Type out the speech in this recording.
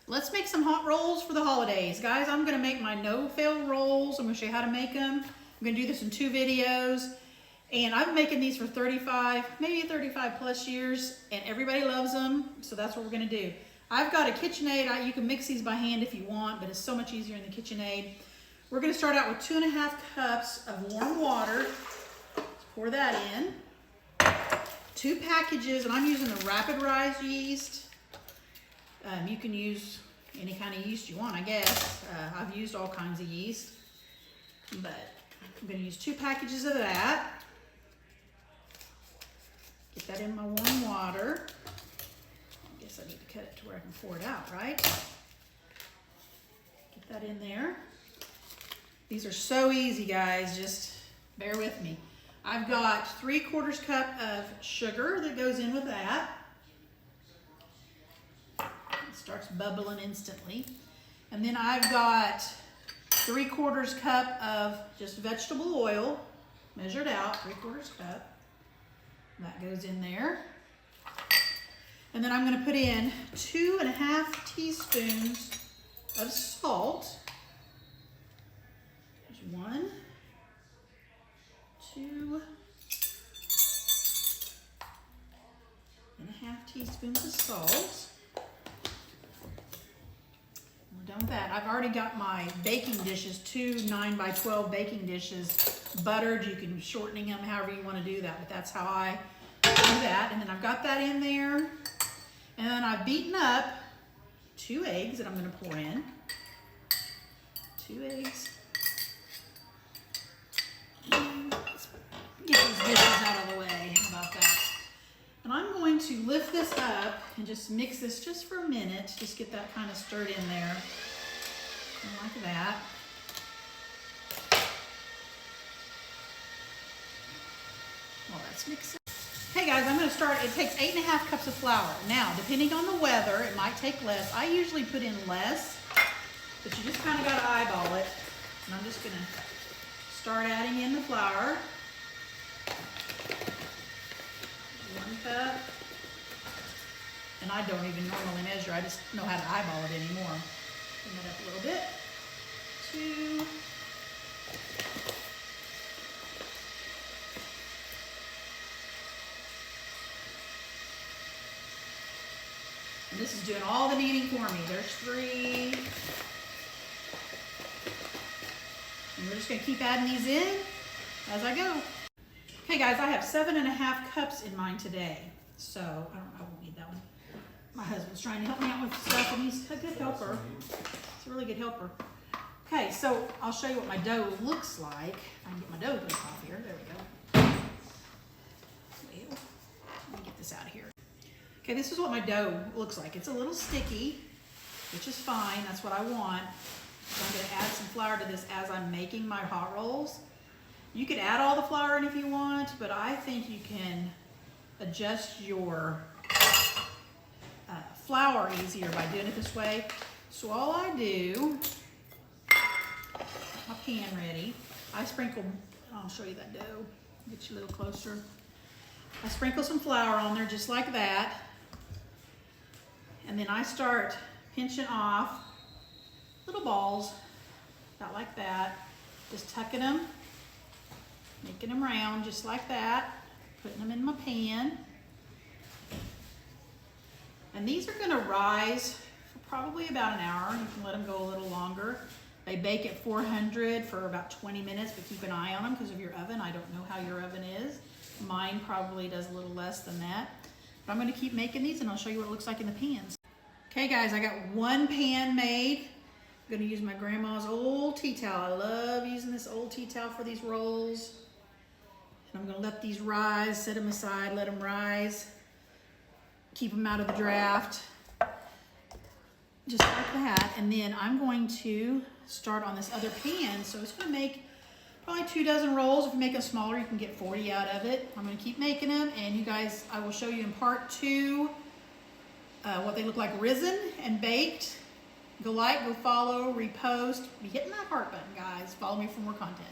Let's make some hot rolls for the holidays. Guys, I'm gonna make my no-fail rolls. I'm gonna show you how to make them. I'm gonna do this in 2 videos. And I've been making these for 35, maybe 35 plus years, and everybody loves them, so that's what we're gonna do. I've got a KitchenAid. You can mix these by hand if you want, but it's so much easier in the KitchenAid. We're gonna start out with 2.5 cups of warm water. Let's pour that in. 2 packages, and I'm using the Rapid Rise yeast. You can use any kind of yeast you want, I guess. I've used all kinds of yeast, but I'm gonna use 2 packages of that. Get that in my warm water. I guess I need to cut it to where I can pour it out, right? Get that in there. These are so easy, guys, just bear with me. I've got 3/4 cup of sugar that goes in with that. Starts bubbling instantly. And then I've got 3/4 cup of just vegetable oil, measured out, 3/4 cup. That goes in there. And then I'm gonna put in 2.5 teaspoons of salt. There's 1, 2.5 teaspoons of salt. Done with that. I've already got my baking dishes, 2 9x12 baking dishes, buttered. You can shortening them however you want to do that, but that's how I do that. And then I've got that in there. And then I've beaten up 2 eggs that I'm going to pour in. 2 eggs. And let's get these dishes out of the way. How about that? And I'm going to lift this up and just mix this just for a minute. Just get that kind of stirred in there. And like that. Well, that's mixing. Okay guys, I'm going to start. It takes 8.5 cups of flour. Now, depending on the weather, it might take less. I usually put in less, but you just kind of got to eyeball it. And I'm just going to start adding in the flour. 1 cup. And I don't even normally measure, I just know how to eyeball it anymore. Bring that up a little bit. 2. And this is doing all the kneading for me. There's 3. And we're just gonna keep adding these in as I go. Okay guys, I have 7.5 cups in mine today. So, I won't need that one. My husband's trying to help me out with stuff and he's a good helper. He's a really good helper. Okay, so I'll show you what my dough looks like. If I can get my dough off here, there we go. Well, let me get this out of here. Okay, this is what my dough looks like. It's a little sticky, which is fine, that's what I want. So I'm gonna add some flour to this as I'm making my hot rolls. You could add all the flour in if you want, but I think you can adjust your flour easier by doing it this way. So all I do, my pan ready, I sprinkle, I'll show you that dough, get you a little closer. I sprinkle some flour on there just like that. And then I start pinching off little balls, about like that, just tucking them. Making them round just like that, putting them in my pan. And these are gonna rise for probably about an hour. You can let them go a little longer. They bake at 400 for about 20 minutes, but keep an eye on them because of your oven. I don't know how your oven is. Mine probably does a little less than that. But I'm gonna keep making these and I'll show you what it looks like in the pans. Okay guys, I got 1 pan made. I'm gonna use my grandma's old tea towel. I love using this old tea towel for these rolls. I'm gonna let these rise, set them aside, let them rise. Keep them out of the draft. Just like that. And then I'm going to start on this other pan. So it's gonna make probably 2 dozen rolls. If you make them smaller, you can get 40 out of it. I'm gonna keep making them. And you guys, I will show you in part 2 what they look like risen and baked. Go like, go follow, repost. Be hitting that heart button, guys. Follow me for more content.